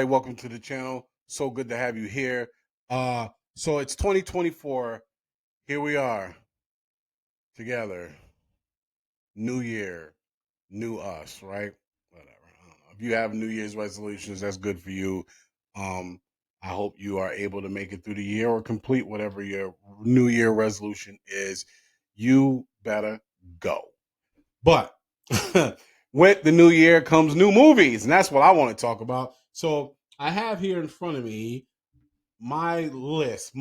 everybody. Welcome to the channel. So good to have you here. So it's 2024. Here we are together. New year, new us, right? Whatever. I don't know. If you have New Year's resolutions, that's good for you. Um, I hope you are able to make it through the year or complete whatever your New Year resolution is. You better go. But with the new year comes new movies, and that's what I want to talk about. So I have here in front of me my list,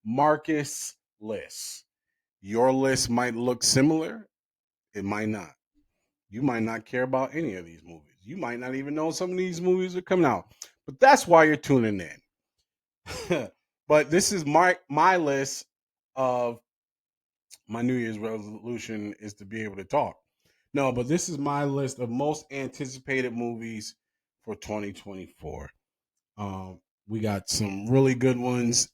Marcus list. Your list might look similar, it might not. You might not care about any of these movies. You might not even know some of these movies are coming out. But that's why you're tuning in. But this is my list of my New Year's resolution is to be able to talk. No, but this is my list of most anticipated movies for 2024. We got some really good ones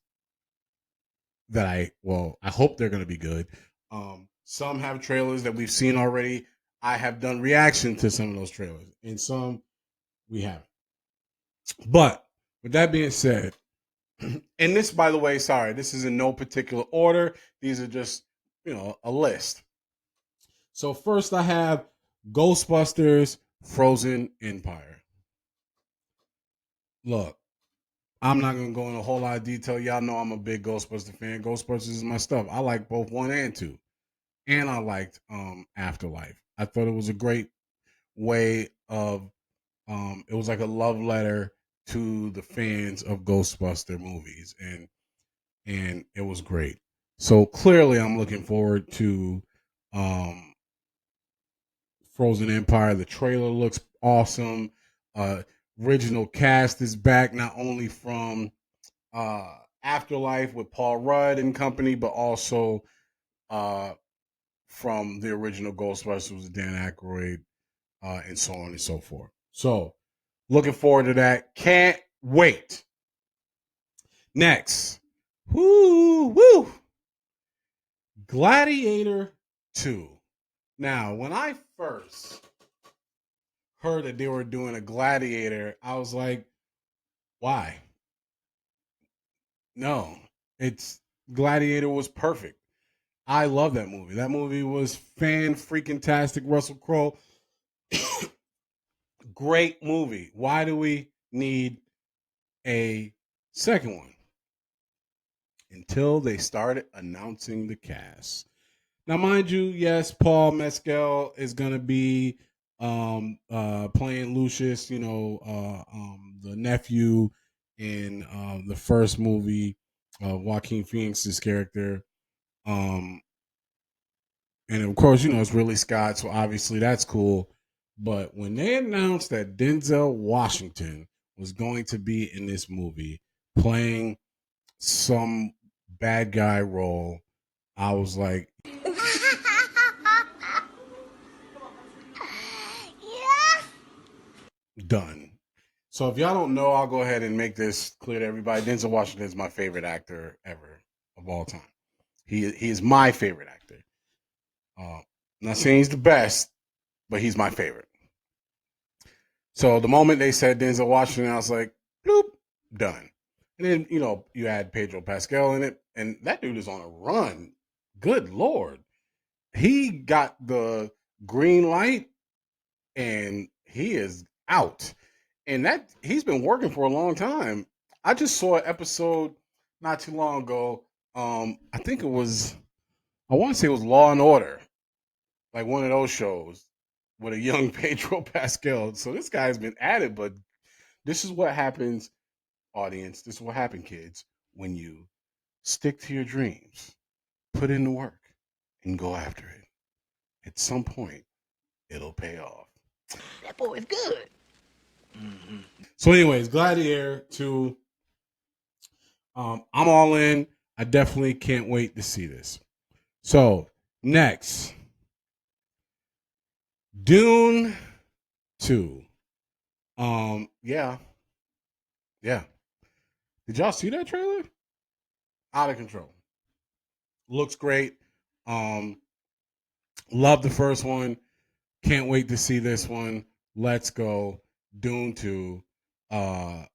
that I hope they're going to be good. Some have trailers that we've seen already. I have done reaction to some of those trailers, and some we haven't. But with that being said, and this, by the way, sorry, this is in no particular order. These are just, a list. So first I have Ghostbusters Frozen Empire. Look, I'm not gonna go into a whole lot of detail. Y'all know I'm a big Ghostbuster fan. Ghostbusters is my stuff. I like both one and two. And I liked Afterlife. I thought it was a great way of it was like a love letter to the fans of Ghostbuster movies, and it was great. So clearly I'm looking forward to um Frozen Empire. The trailer looks awesome. Uh, Original cast is back, not only from Afterlife with Paul Rudd and company, but also uh, from the original Ghostbusters with Dan Aykroyd, and so on and so forth. So, looking forward to that. Can't wait. Next, woo, Gladiator 2. Now, when I first heard that they were doing a Gladiator, I was like, why? No, it's Gladiator was perfect. I love that movie. That movie was fan freaking tastic. Russell Crowe, great movie. Why do we need a second one? Until they started announcing the cast. Now, mind you, yes, Paul Mescal is going to be playing Lucius, the nephew in the first movie, Joaquin Phoenix's character. Um, and of course, it's Ridley Scott, so obviously that's cool. But when they announced that Denzel Washington was going to be in this movie playing some bad guy role, I was like, done. So if y'all don't know, I'll go ahead and make this clear to everybody. Denzel Washington is my favorite actor ever of all time. He is my favorite actor. I'm not saying he's the best, but he's my favorite. So the moment they said Denzel Washington, I was like, bloop, done. And then, you add Pedro Pascal in it, and that dude is on a run. Good Lord. He got the green light and he is out. And that he's been working for a long time. I just saw an episode not too long ago. I think I want to say it was Law and Order, like one of those shows with a young Pedro Pascal. So this guy's been at it, but this is what happens, audience. This is what happens, kids, when you stick to your dreams, put in the work, and go after it. At some point, it'll pay off. That boy is good. So, anyways, Gladiator 2. I'm all in. I definitely can't wait to see this. So, next, Dune 2. Yeah. Yeah. Did y'all see that trailer? Out of control. Looks great. Um, love the first one. Can't wait to see this one. Let's go. Dune 2. Uh,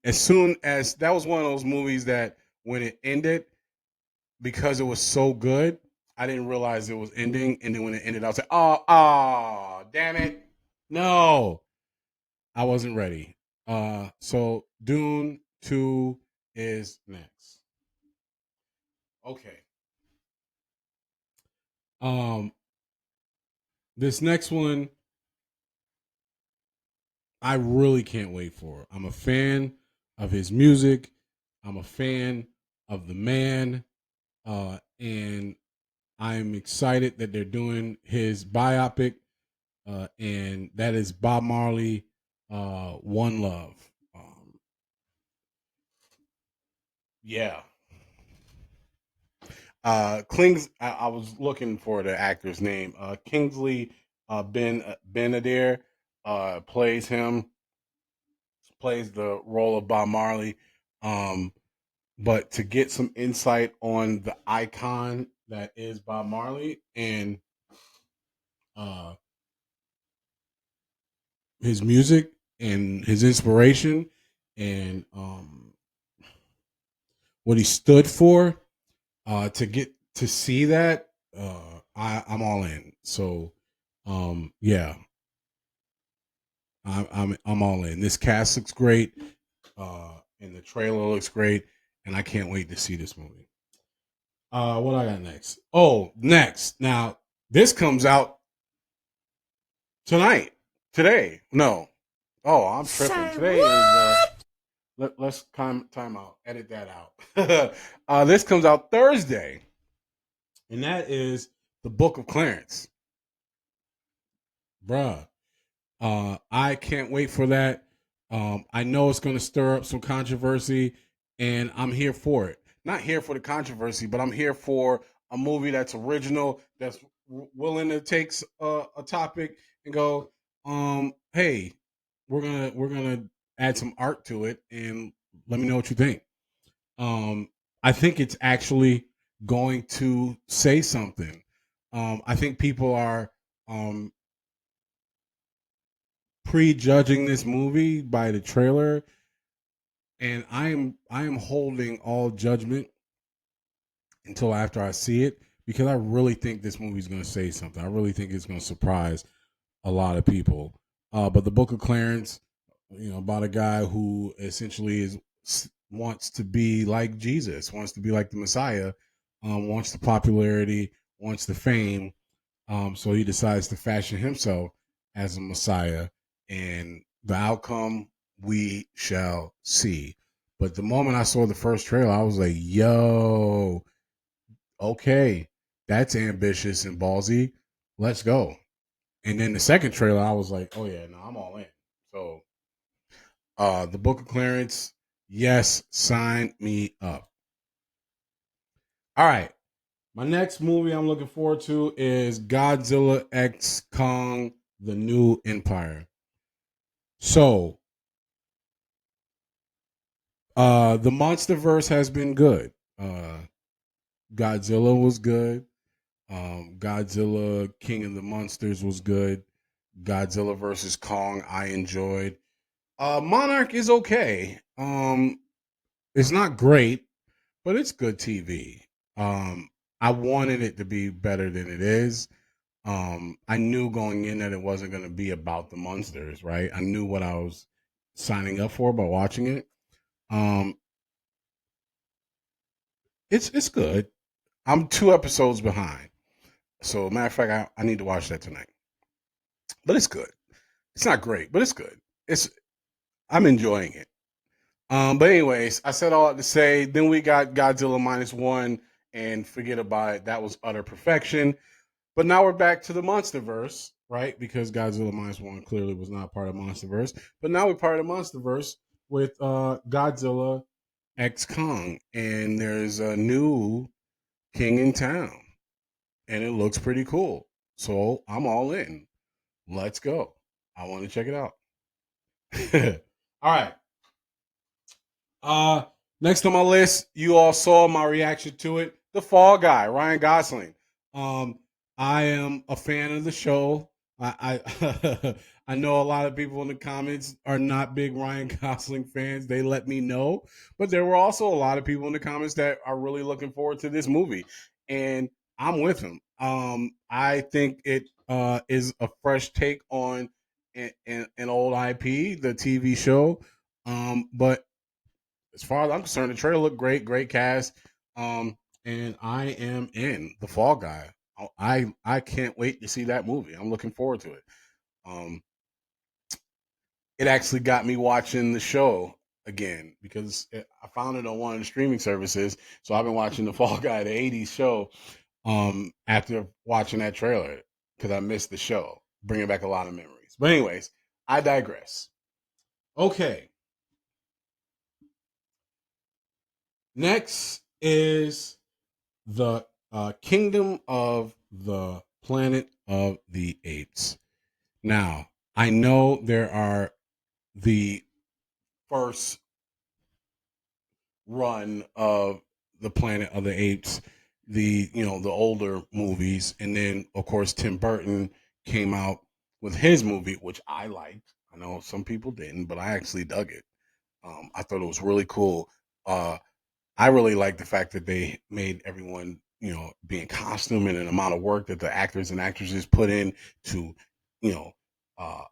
as soon as that was one of those movies that when it ended, because it was so good, I didn't realize it was ending, and then when it ended, I was like, damn it, no, I wasn't ready. So Dune 2 is next. Okay. Um, this next one I really can't wait for. I'm a fan of his music. I'm a fan of the man. And I'm excited that they're doing his biopic, and that is Bob Marley, One Love. Yeah. I was looking for the actor's name. Kingsley Benadir plays him, plays the role of Bob Marley. Um, but to get some insight on the icon that is Bob Marley and uh, his music and his inspiration and what he stood for, to get to see that, I'm all in. So, yeah, I'm all in. This cast looks great, and the trailer looks great, and I can't wait to see this movie. What I got next? Oh, next. Now this comes out tonight. Today. No. Oh, I'm tripping. Today is let's time out. Edit that out. This comes out Thursday. And that is the Book of Clarence. Bruh. I can't wait for that. I know it's going to stir up some controversy, and I'm here for it. Not here for the controversy, but I'm here for a movie that's original, that's willing to take a topic and go, hey, we're gonna add some art to it, and let me know what you think. I think it's actually going to say something. I think people are um, prejudging this movie by the trailer, and I am holding all judgment until after I see it, because I really think this movie is going to say something. I really think it's going to surprise a lot of people. But the Book of Clarence, about a guy who essentially wants to be like Jesus, wants to be like the Messiah, wants the popularity, wants the fame. So he decides to fashion himself as a Messiah, and the outcome we shall see. But the moment I saw the first trailer, I was like, "Yo, okay, that's ambitious and ballsy. Let's go." And then the second trailer, I was like, "Oh yeah, no, I'm all in." So, the Book of Clarence, yes, sign me up. All right, my next movie I'm looking forward to is Godzilla X Kong: The New Empire. So, the MonsterVerse has been good. Godzilla was good. Godzilla King of the Monsters was good. Godzilla versus Kong I enjoyed. Monarch is okay. It's not great, but it's good TV. I wanted it to be better than it is. I knew going in that it wasn't going to be about the monsters, right? I knew what I was signing up for by watching it. Um, it's good. I'm 2 episodes behind, so matter of fact, I need to watch that tonight. But it's good. It's not great, but it's good. It's I'm enjoying it. But anyways, I said all that to say. Then we got Godzilla -1, and forget about it. That was utter perfection. But now we're back to the MonsterVerse, right? Because Godzilla -1 clearly was not part of MonsterVerse. But now we're part of MonsterVerse with Godzilla X Kong, and there's a new king in town, and it looks pretty cool. So I'm all in. Let's go. I want to check it out. All right. Uh, Next on my list, you all saw my reaction to it. The Fall Guy, Ryan Gosling. Um, I am a fan of the show. I I know a lot of people in the comments are not big Ryan Gosling fans. They let me know, but there were also a lot of people in the comments that are really looking forward to this movie, and I'm with them. I think it is a fresh take on an old IP, the TV show. But as far as I'm concerned, the trailer looked great, great cast. And I am in the Fall Guy. I can't wait to see that movie. I'm looking forward to it. Um, it actually got me watching the show again because I found it on one of the streaming services. So I've been watching the Fall Guy, the '80s show, after watching that trailer because I missed the show, bringing back a lot of memories. But anyways, I digress. Okay, next is the Kingdom of the Planet of the Apes. Now, I know there are the first run of the Planet of the Apes, the older movies, and then of course Tim Burton came out with his movie, which I liked. I know some people didn't, but I actually dug it. I thought it was really cool. Uh, I really like the fact that they made everyone, be in costume and an amount of work that the actors and actresses put in to, you know, uh,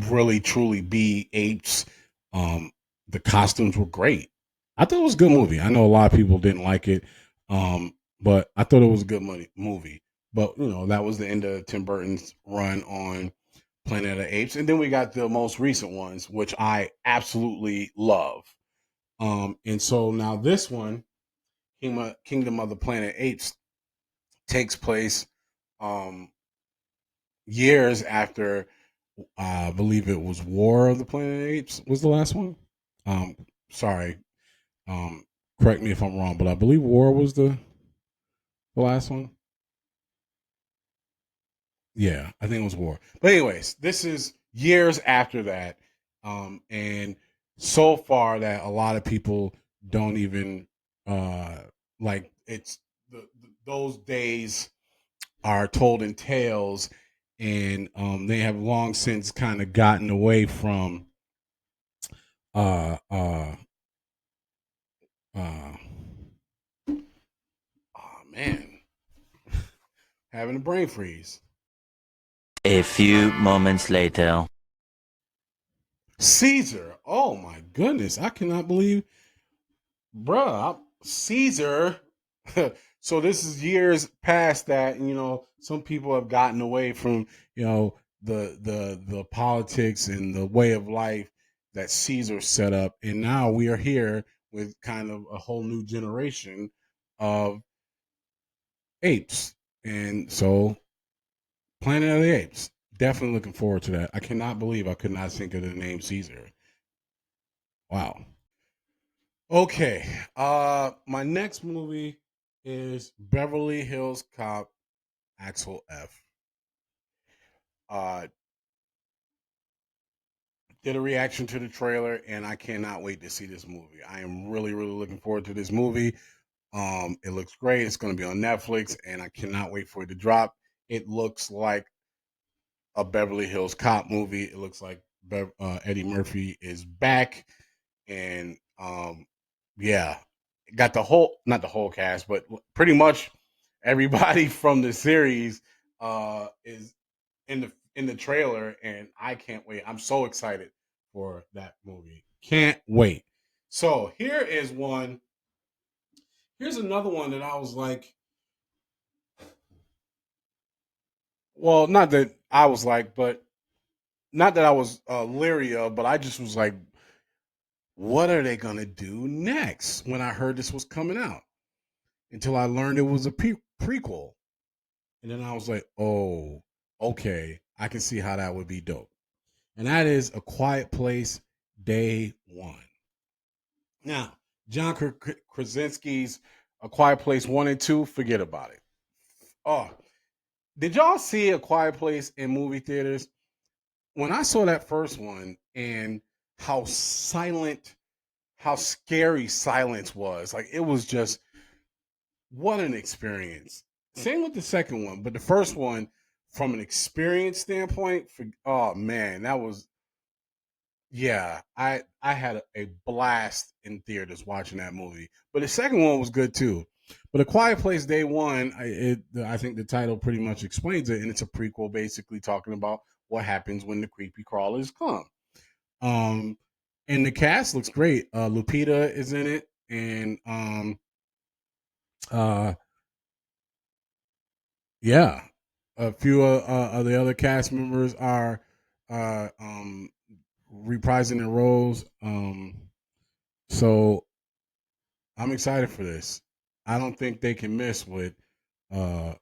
really truly be apes. Um, the costumes were great. I thought it was a good movie. I know a lot of people didn't like it, but I thought it was a good movie. But that was the end of Tim Burton's run on Planet of the Apes, and then we got the most recent ones, which I absolutely love. And so now this one, Kingdom of the Planet Apes, takes place um, years after, I believe it was War of the Planet of the Apes was the last one. Um, Sorry, um, correct me if I'm wrong, but I believe War was the last one. Yeah, I think it was War. But anyways, this is years after that, and so far that a lot of people don't even uh, like it's those days are told in tales, and they have long since kind of gotten away from uh uh uh oh man, having a brain freeze. A few moments later. Caesar, oh my goodness, I cannot believe, bruh, Caesar. So this is years past that, and some people have gotten away from the politics and the way of life that Caesar set up, and now we are here with kind of a whole new generation of apes, and so Planet of the Apes. Definitely looking forward to that. I cannot believe I could not think of the name Caesar. Wow. Okay. My next movie is Beverly Hills Cop Axel F. Uh did a reaction to the trailer and I cannot wait to see this movie. I am really, really looking forward to this movie. It looks great. It's gonna be on Netflix and I cannot wait for it to drop. It looks like a Beverly Hills Cop movie. It looks like Eddie Murphy is back, and yeah, got the whole not the whole cast, but pretty much everybody from the series is in the trailer, and I can't wait. I'm so excited for that movie. Can't wait. So here is one. Here's another one that I was like, well, not that I was like, but not that I was leery of, but I just was like, what are they gonna do next? When I heard this was coming out, until I learned it was a prequel, and then I was like, oh, okay, I can see how that would be dope. And that is A Quiet Place Day One. Now, John Krasinski's A Quiet Place 1 and 2, forget about it. Oh, did y'all see A Quiet Place in movie theaters? When I saw that first one and how silent, how scary silence was, like it was just what an experience. Same with the second one, but the first one from an experience standpoint, oh man, that was yeah. I had a blast in theaters watching that movie. But the second one was good too. But A Quiet Place Day One, I think the title pretty much explains it, and it's a prequel, basically talking about what happens when the creepy crawlers come. Um, and the cast looks great. Lupita is in it, and uh, yeah, a few of the other cast members are uh, um, reprising their roles. So I'm excited for this. I don't think they can miss with uh,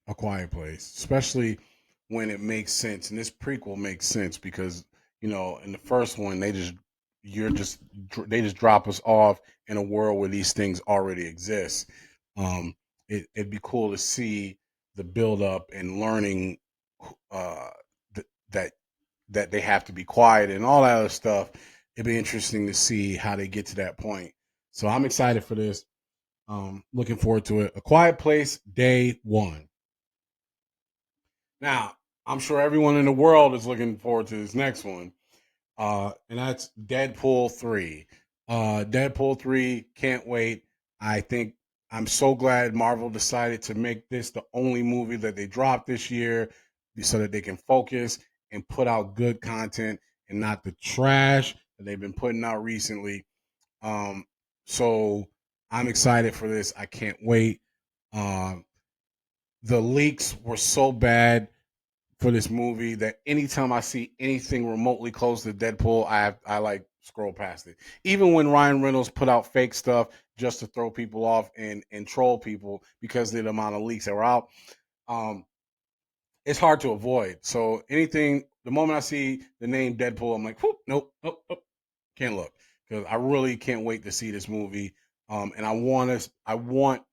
A Quiet Place, especially when it makes sense. And this prequel makes sense because in the first one they just drop us off in a world where these things already exist. It'd be cool to see the build up and learning uh, that that they have to be quiet and all that other stuff. It'd be interesting to see how they get to that point. So I'm excited for this. Looking forward to it. A Quiet Place Day One. Now, I'm sure everyone in the world is looking forward to this next one, and that's Deadpool 3. Deadpool 3, can't wait. I think I'm so glad Marvel decided to make this the only movie that they dropped this year so that they can focus and put out good content and not the trash that they've been putting out recently. Um, so I'm excited for this. I can't wait. Um, the leaks were so bad for this movie that anytime I see anything remotely close to Deadpool, I like scroll past it. Even when Ryan Reynolds put out fake stuff just to throw people off and troll people because of the amount of leaks that were out, um, it's hard to avoid. So anything, the moment I see the name Deadpool, I'm like, whoop, nope, nope, nope, can't look because I really can't wait to see this movie. And I want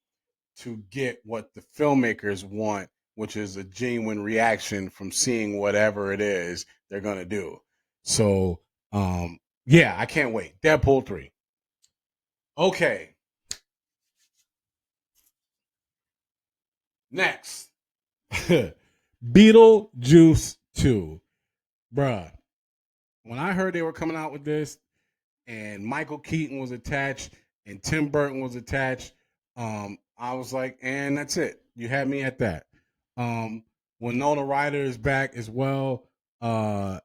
to get what the filmmakers want, which is a genuine reaction from seeing whatever it is they're gonna do. So, yeah, I can't wait. Deadpool 3. Okay, next, Beetlejuice 2, bruh. When I heard they were coming out with this, and Michael Keaton was attached, and Tim Burton was attached, I was like, and that's it. You had me at that. Um, Winona Ryder is back as well. Uh,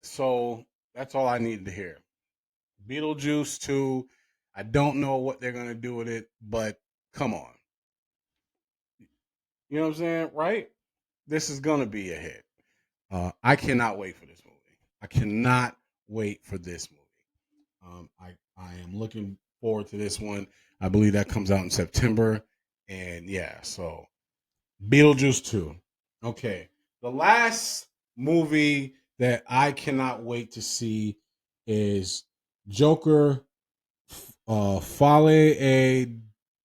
so that's all I needed to hear. Beetlejuice 2. I don't know what they're gonna do with it, but come on. You know what I'm saying? Right? This is gonna be a hit. I cannot wait for this movie. I cannot wait for this movie. I am looking forward to this one. I believe that comes out in September. And yeah, so Beetlejuice 2. Okay. The last movie that I cannot wait to see is Joker Fale A.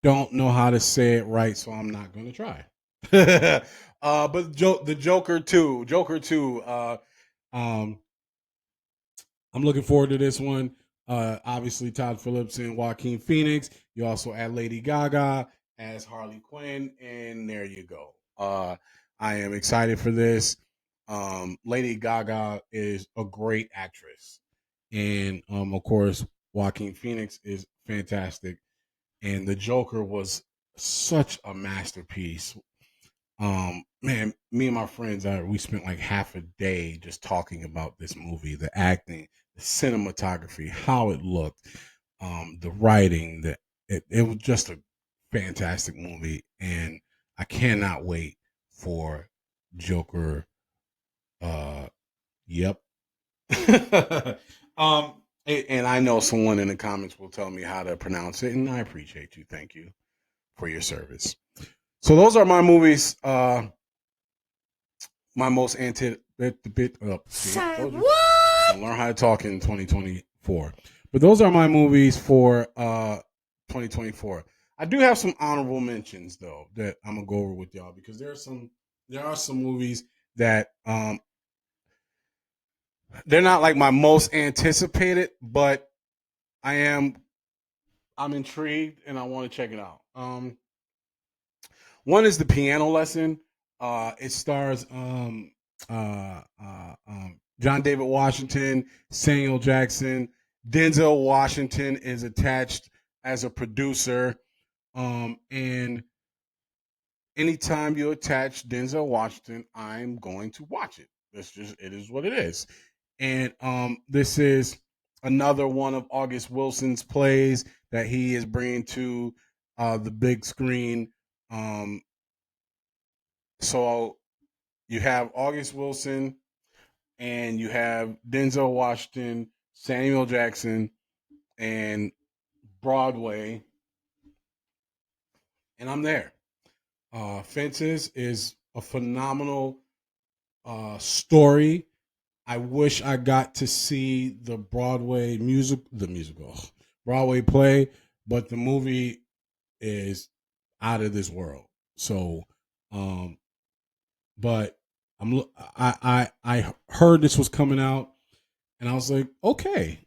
Don't know how to say it right, so I'm not going to try. But the Joker 2. Joker 2. Um, I'm looking forward to this one. Obviously, Todd Phillips and Joaquin Phoenix. You also add Lady Gaga as Harley Quinn, and there you go. I am excited for this. Lady Gaga is a great actress, and of course, Joaquin Phoenix is fantastic. And the Joker was such a masterpiece. Man, me and my friends, we spent like half a day just talking about this movie, the acting, the cinematography, how it looked, the writing. It was just a fantastic movie, and I cannot wait for Joker. Yep. And I know someone in the comments will tell me how to pronounce it, and I appreciate you. Thank you for your service. So those are my movies. My most anticipated. Learn how to talk in 2024. But those are my movies for 2024. I do have some honorable mentions though that I'm gonna go over with y'all because there are some movies that they're not like my most anticipated, but I'm intrigued and I want to check it out. One is The Piano Lesson. It stars John David Washington, Samuel Jackson. Denzel Washington is attached as a producer. And anytime you attach Denzel Washington, I'm going to watch it. It is what it is. And this is another one of August Wilson's plays that he is bringing to the big screen. So you have August Wilson and you have Denzel Washington, Samuel Jackson, and Broadway, and I'm there. Fences is a phenomenal story. I wish I got to see the musical, Broadway play, but the movie is out of this world. So, but I heard this was coming out, and I was like, okay.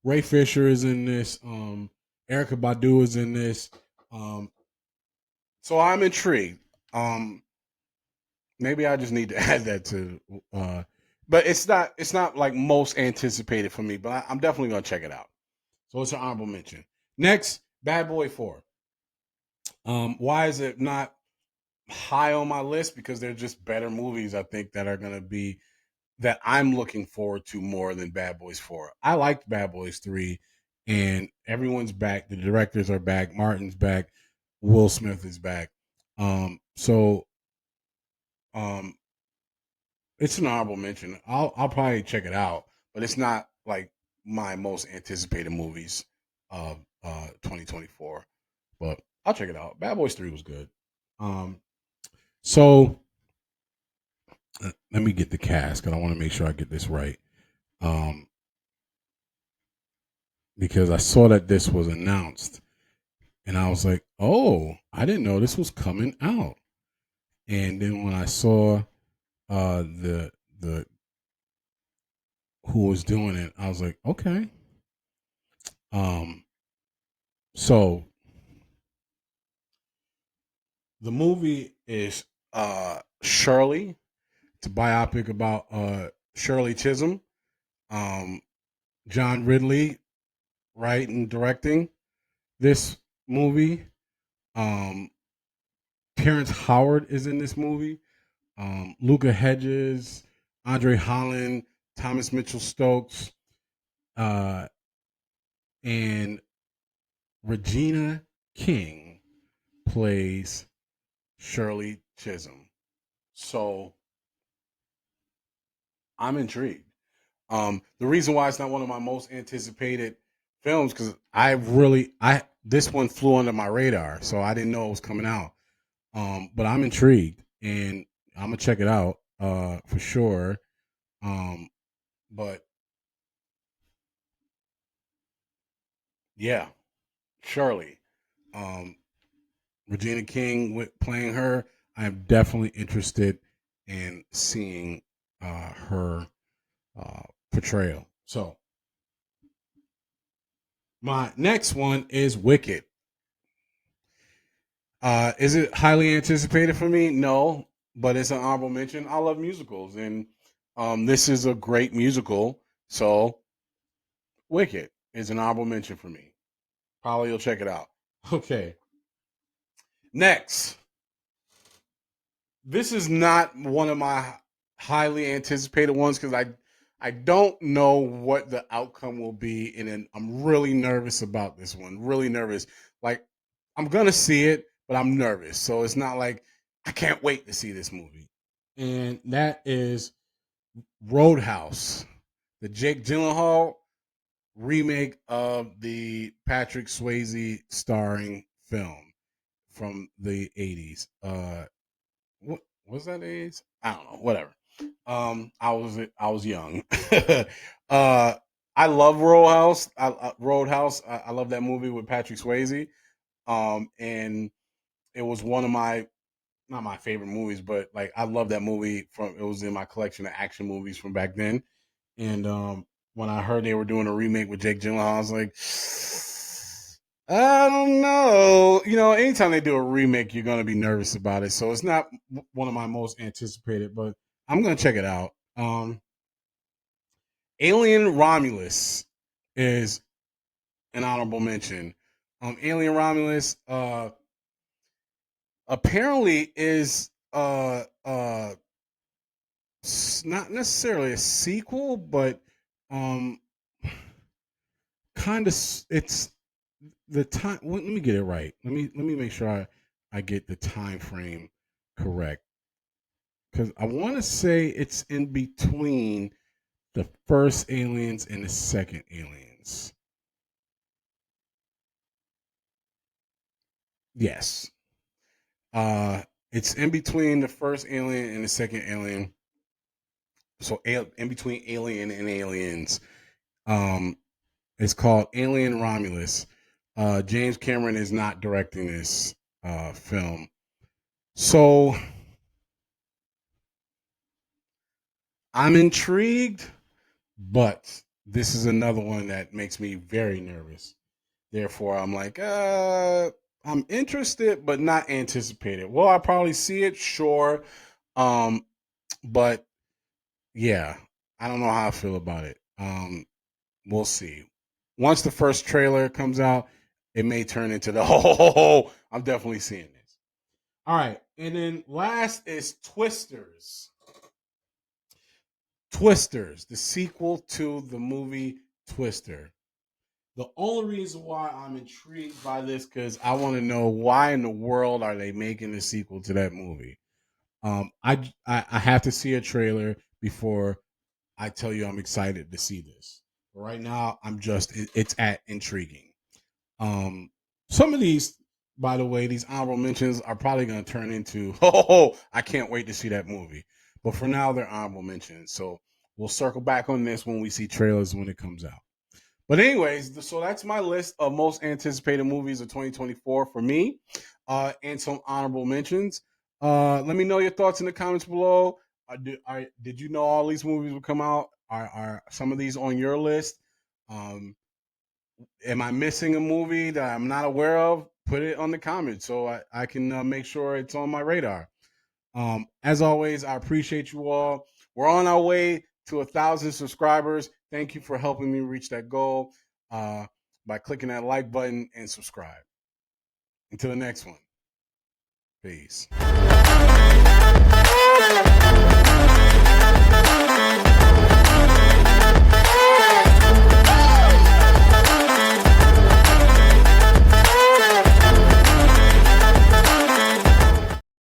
Ray Fisher is in this. Erykah Badu is in this. So I'm intrigued. Maybe I just need to add that to. But it's not like most anticipated for me. But I'm definitely gonna check it out. So it's an honorable mention. Next, Bad Boy 4. Why is it not high on my list? Because they're just better movies, I think, that are gonna be that I'm looking forward to more than Bad Boys 4. I liked Bad Boys 3, and everyone's back. The directors are back. Martin's back. Will Smith is back. So it's an honorable mention. I'll probably check it out, but it's not like my most anticipated movies of 2024. But I'll check it out. Bad Boys 3 was good. So let me get the cast because I want to make sure I get this right. Because I saw that this was announced, and I was like, "Oh, I didn't know this was coming out." And then when I saw the who was doing it, I was like, "Okay." So the movie is Shirley. It's a biopic about Shirley Chisholm. John Ridley writing and directing this movie. Terrence Howard is in this movie. Luca Hedges, Andre Holland, Thomas Mitchell Stokes, and Regina King plays Shirley Chisholm. So I'm intrigued. The reason why it's not one of my most anticipated films because I this one flew under my radar, so I didn't know it was coming out. But I'm intrigued and I'm gonna check it out for sure. But yeah, Shirley, um, Regina King playing her. I'm definitely interested in seeing her portrayal. So my next one is Wicked. Is it highly anticipated for me? No, but it's an honorable mention. I love musicals, and this is a great musical. So Wicked is an honorable mention for me. Probably you'll check it out. Okay. Next, this is not one of my highly anticipated ones because I don't know what the outcome will be, and I'm really nervous about this one. Really nervous. Like I'm gonna see it, but I'm nervous. So it's not like I can't wait to see this movie. And that is Roadhouse, the Jake Gyllenhaal remake of the Patrick Swayze starring film from the 80s. What was that age? I don't know. Whatever. I was young. I love Roadhouse. Roadhouse. I love that movie with Patrick Swayze. And it was one of my not my favorite movies, but like I love that movie from. It was in my collection of action movies from back then. And when I heard they were doing a remake with Jake Gyllenhaal, I was like, I don't know. You know, anytime they do a remake, you're gonna be nervous about it. So it's not one of my most anticipated, but I'm gonna check it out. Alien Romulus is an honorable mention. Alien Romulus apparently is not necessarily a sequel, but um kind of it's the time. Let me get it right. Let me make sure I get the time frame correct, because I want to say it's in between the first Aliens and the second Aliens. Yes. It's in between the first Alien and the second Alien. So in between Alien and Aliens. Um, it's called Alien Romulus. James Cameron is not directing this film. So I'm intrigued, but this is another one that makes me very nervous. Therefore, I'm like, I'm interested, but not anticipated. Will I probably see it? Sure. Um, but yeah, I don't know how I feel about it. We'll see. Once the first trailer comes out, it may turn into the oh, I'm definitely seeing this. All right, and then last is Twisters. Twisters, the sequel to the movie Twister. The only reason why I'm intrigued by this because I want to know why in the world are they making a sequel to that movie. I have to see a trailer before I tell you I'm excited to see this. But right now, it's at intriguing. Um, some of these, by the way, these honorable mentions are probably going to turn into I can't wait to see that movie. But for now, they're honorable mentions. So we'll circle back on this when we see trailers when it comes out. But anyways, so that's my list of most anticipated movies of 2024 for me, and some honorable mentions. Let me know your thoughts in the comments below. Did you know all these movies will come out? Are some of these on your list? Um, am I missing a movie that I'm not aware of? Put it on the comments so I can make sure it's on my radar. As always, I appreciate you all. We're on our way to 1,000 subscribers. Thank you for helping me reach that goal by clicking that like button and subscribe. Until the next one, peace.